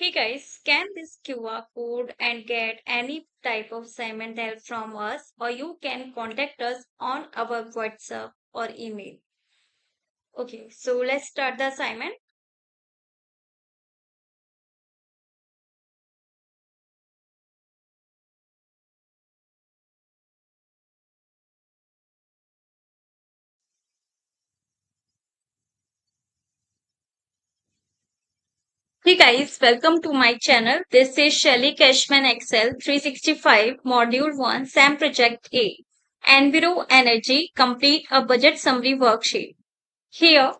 Hey guys, scan this QR code and get any type of assignment help from us, or you can contact us on our WhatsApp or email. Okay, so let's start the assignment. Hey guys, welcome to my channel. This is Shelly Cashman Excel 365 Module 1 SAM Project A. EnviroEnergy Complete a Budget Summary Worksheet. Here,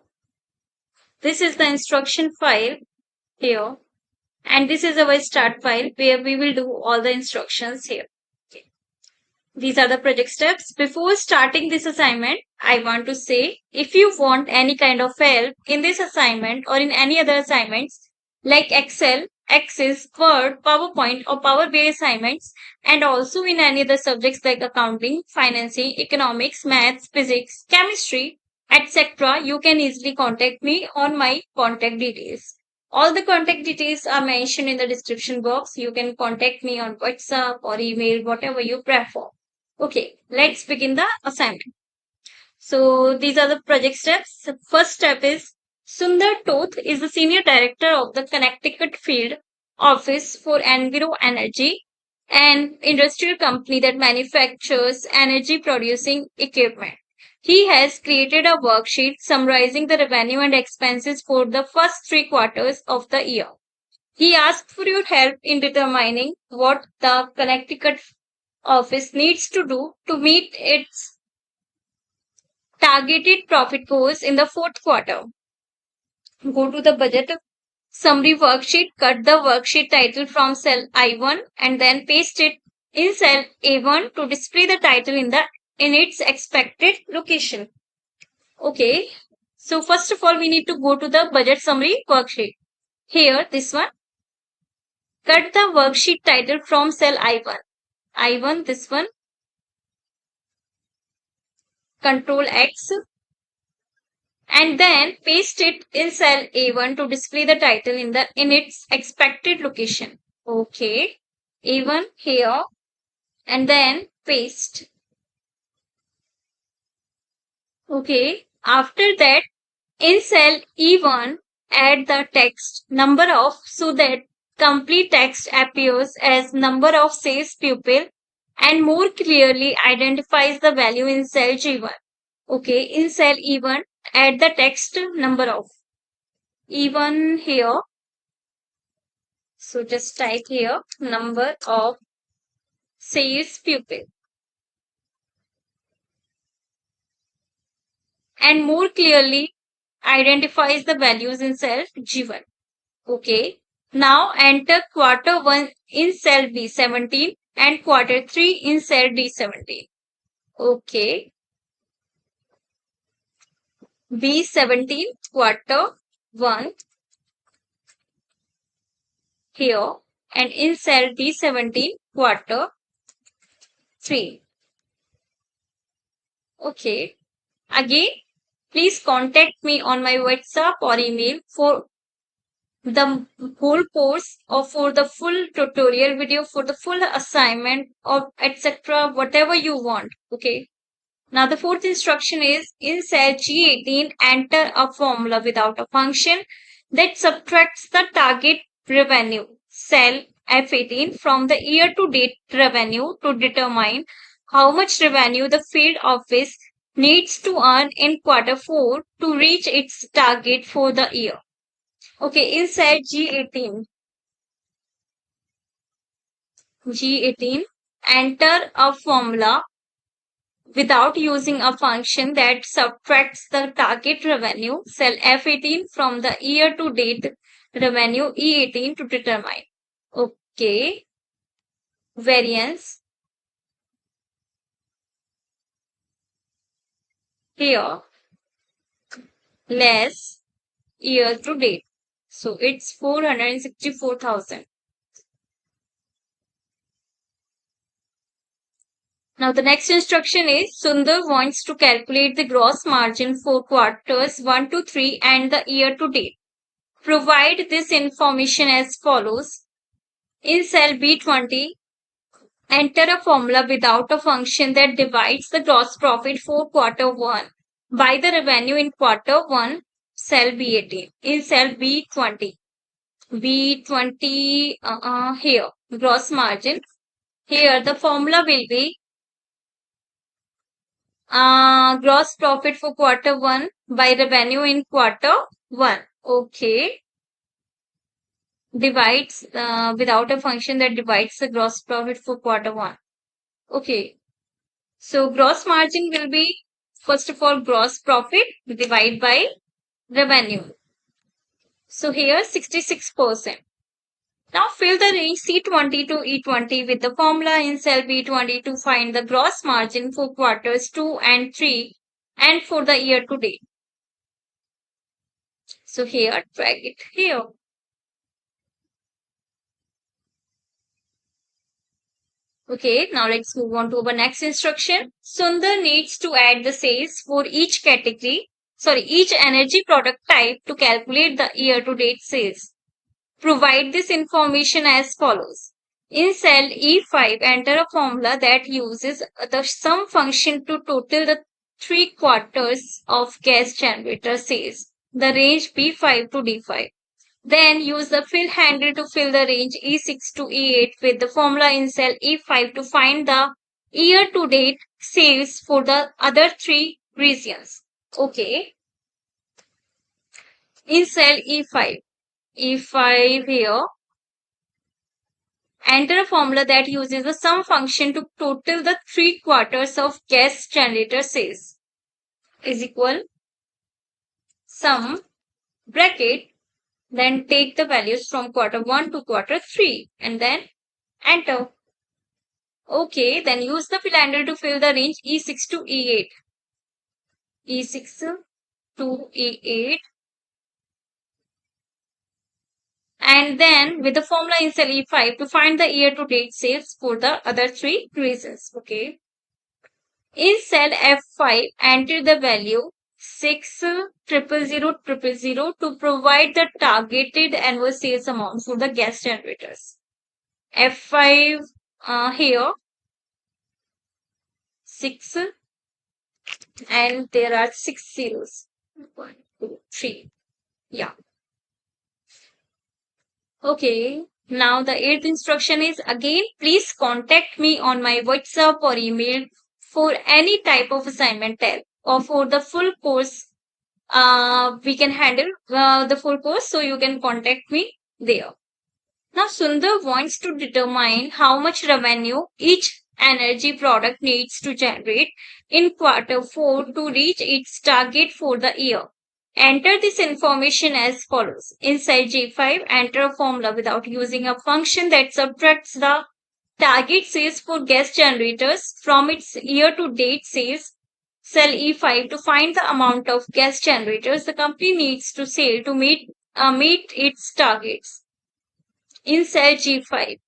this is the instruction file here, and this is our start file where we will do all the instructions here. Okay. These are the project steps. Before starting this assignment, I want to say if you want any kind of help in this assignment or in any other assignments like Excel, Access, Word, PowerPoint, or Power BI assignments, and also in any other subjects like accounting, financing, economics, maths, physics, chemistry, etc., you can easily contact me on my contact details. All the contact details are mentioned in the description box. You can contact me on WhatsApp or email, whatever you prefer. Okay, let's begin the assignment. So these are the project steps. The first step is Sundar Toth is the senior director of the Connecticut Field Office for EnviroEnergy, an industrial company that manufactures energy producing equipment. He has created a worksheet summarizing the revenue and expenses for the first 3 quarters of the year. He asked for your help in determining what the Connecticut office needs to do to meet its targeted profit goals in the fourth quarter. Go to the budget summary worksheet, cut the worksheet title from cell I1 and then paste it in cell A1 to display the title in its expected location. Okay, so first of all, we need to go to the budget summary worksheet. Here, this one. Cut the worksheet title from cell I1. I1, this one. Control X and then paste it in cell A1 to display the title in its expected location. Okay, A1 here and then paste. Okay, after that in cell E1 add the text number of so that complete text appears as number of sales pupil and more clearly identifies the value in cell G1. Okay, in cell E1 add the text number of E1 here. So just type here number of sales pupil and more clearly identifies the values in cell G1. Okay. Now enter quarter 1 in cell B17 and quarter 3 in cell D17. Okay. B17 quarter 1 here and in cell D17 quarter 3. Okay. Again, please contact me on my WhatsApp or email for the whole course or for the full tutorial video, for the full assignment or etc. whatever you want. Okay. Now the fourth instruction is in cell G18 enter a formula without a function that subtracts the target revenue cell F18 from the year to date revenue to determine how much revenue the field office needs to earn in quarter 4 to reach its target for the year. Okay, in cell G18, enter a formula without using a function that subtracts the target revenue cell F18 from the year to date revenue E18 to determine. Okay, variance here less year to date. So it's 464,000. Now the next instruction is Sundar wants to calculate the gross margin for quarters 1 to 3 and the year to date. Provide this information as follows. In cell B20, enter a formula without a function that divides the gross profit for quarter 1 by the revenue in quarter 1, cell B18. In cell B20, here, gross margin. Here, the formula will be gross profit for quarter 1 by revenue in quarter 1. Okay. Divides without a function that divides the gross profit for quarter 1. Okay. So gross margin will be, first of all, gross profit divided by revenue. So here 66%. Now fill the range C20 to E20 with the formula in cell B20 to find the gross margin for quarters 2 and 3 and for the year to date. So here, drag it here. Okay, now let's move on to our next instruction. Sundar needs to add the sales for each each energy product type to calculate the year-to-date sales. Provide this information as follows. In cell E5, enter a formula that uses the sum function to total the 3 quarters of gas generator sales, the range B5 to D5. Then use the fill handle to fill the range E6 to E8 with the formula in cell E5 to find the year-to-date sales for the other 3 regions. Okay. In cell E5 here, enter a formula that uses the sum function to total the 3 quarters of gas generator sales is equal sum bracket. Then take the values from quarter 1 to quarter 3 and then enter. Okay, then use the fill handle to fill the range E6 to E8. E6 to E8. And then with the formula in cell E5 to find the year-to-date sales for the other 3 regions. Okay. In cell F5, enter the value 6,000,000 to provide the targeted annual sales amount for the gas generators. F5 here 6 and there are 6 zeros. 1, 2, 3. Yeah. Okay. Now the 8th instruction is again, please contact me on my WhatsApp or email for any type of assignment help or for the full course. We can handle the full course, so you can contact me there. Now Sundar wants to determine how much revenue each energy product needs to generate in quarter 4 to reach its target for the year. Enter this information as follows. In cell G5, enter a formula without using a function that subtracts the target sales for gas generators from its year-to-date sales. Cell E5 to find the amount of gas generators the company needs to sell to meet its targets. In cell G5,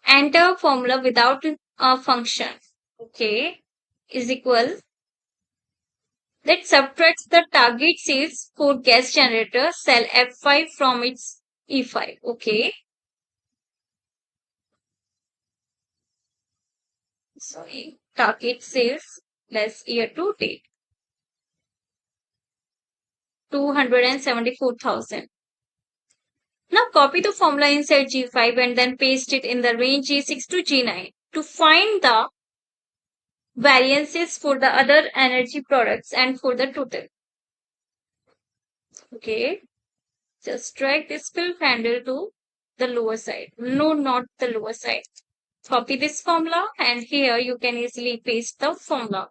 enter a formula without a function. Okay, is equal that subtracts the target sales for gas generator cell F5 from its E5. Okay. Sorry, target sales less year to date. 274,000. Now copy the formula in cell G5 and then paste it in the range G6 to G9 to find the variances for the other energy products and for the total. Okay, just drag this fill handle to the lower side. No, not the lower side. Copy this formula and here you can easily paste the formula.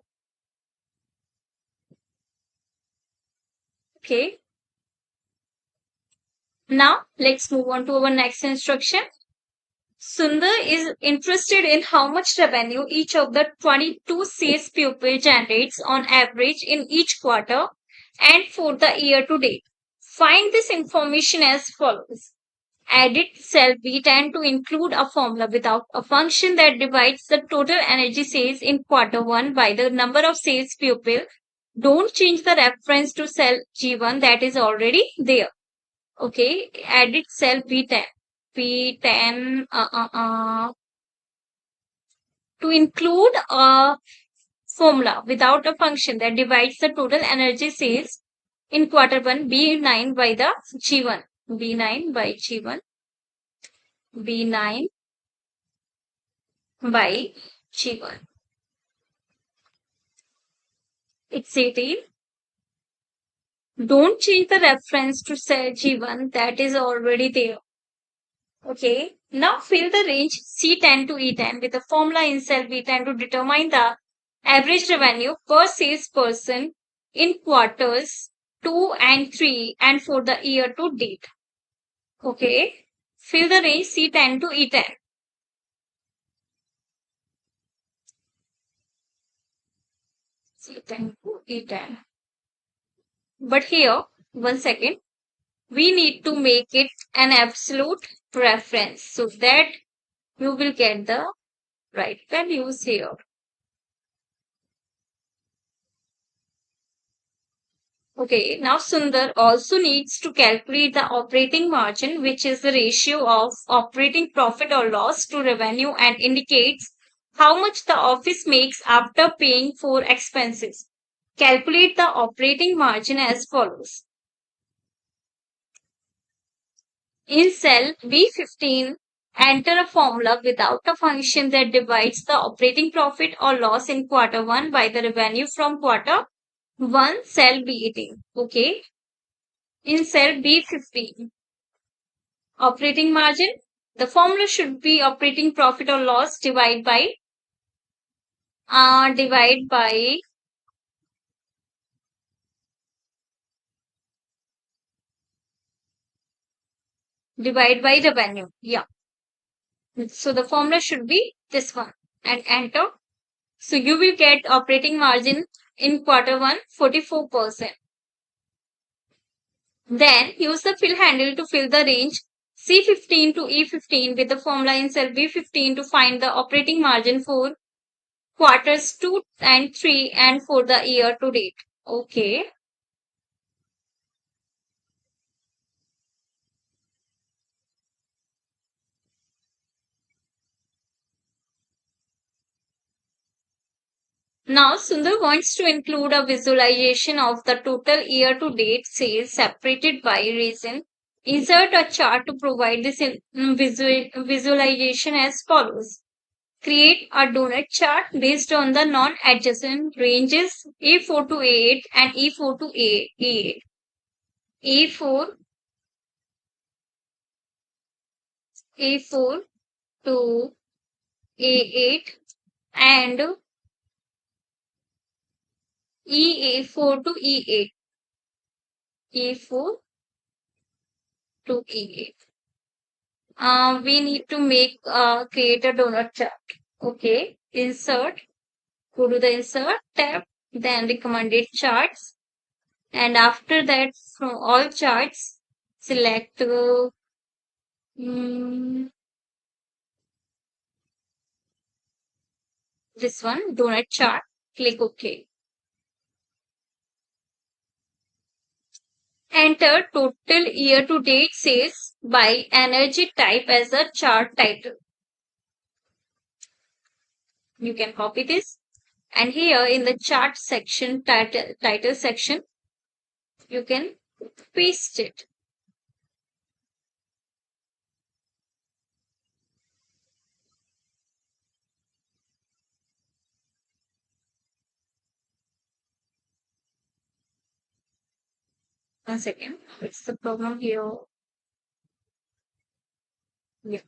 Okay. Now let's move on to our next instruction. Sundar is interested in how much revenue each of the 22 salespeople generates on average in each quarter and for the year to date. Find this information as follows. Edit cell B10 to include a formula without a function that divides the total energy sales in quarter 1 by the number of salespeople Don't change the reference to cell G1 that is already there. Okay, edit cell B10. B10 to include a formula without a function that divides the total energy sales in quarter 1 B9 by the G1. B9 by G1. B9 by G1. It's 18. Don't change the reference to cell G1 that is already there. Okay. Now fill the range C10 to E10 with the formula in cell B10 to determine the average revenue per salesperson in quarters 2 and 3 and for the year to date. Okay. Fill the range C10 to E10. C10 to E10. But here, 1 second, we need to make it an absolute reference so that you will get the right values here. Okay, now Sundar also needs to calculate the operating margin, which is the ratio of operating profit or loss to revenue and indicates how much the office makes after paying for expenses. Calculate the operating margin as follows. In cell B15, enter a formula without a function that divides the operating profit or loss in quarter 1 by the revenue from quarter 1 cell B18. Okay. In cell B15, operating margin, the formula should be operating profit or loss divide by revenue. Yeah. So the formula should be this one and enter. So you will get operating margin in quarter 1 44%. Then use the fill handle to fill the range C15 to E15 with the formula in cell B15 to find the operating margin for quarters 2 and 3 and for the year to date. Okay. Now Sundar wants to include a visualization of the total year to date sales separated by region. Insert a chart to provide this visualization as follows. Create a donut chart based on the non-adjacent ranges A4 to A8 and E4 to A8. A4 to A8 and EA4 to E8. E4 to E8. We need to create a donut chart. Okay. Insert. Go to the insert tab. Then recommended charts. And after that, from all charts, select this one, donut chart. Click OK. Enter total year-to-date sales by energy type as a chart title. You can copy this. And here in the chart section, title section, you can paste it. One second. What's the problem here? Yeah.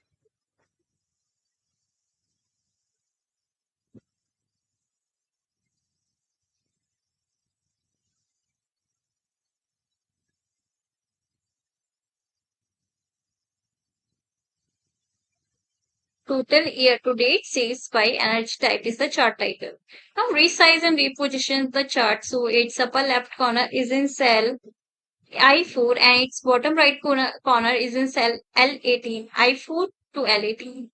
Total year-to-date sales by energy type is the chart title. Now resize and reposition the chart so its upper left corner is in cell I4 and its bottom right corner is in cell L18. I4 to L18.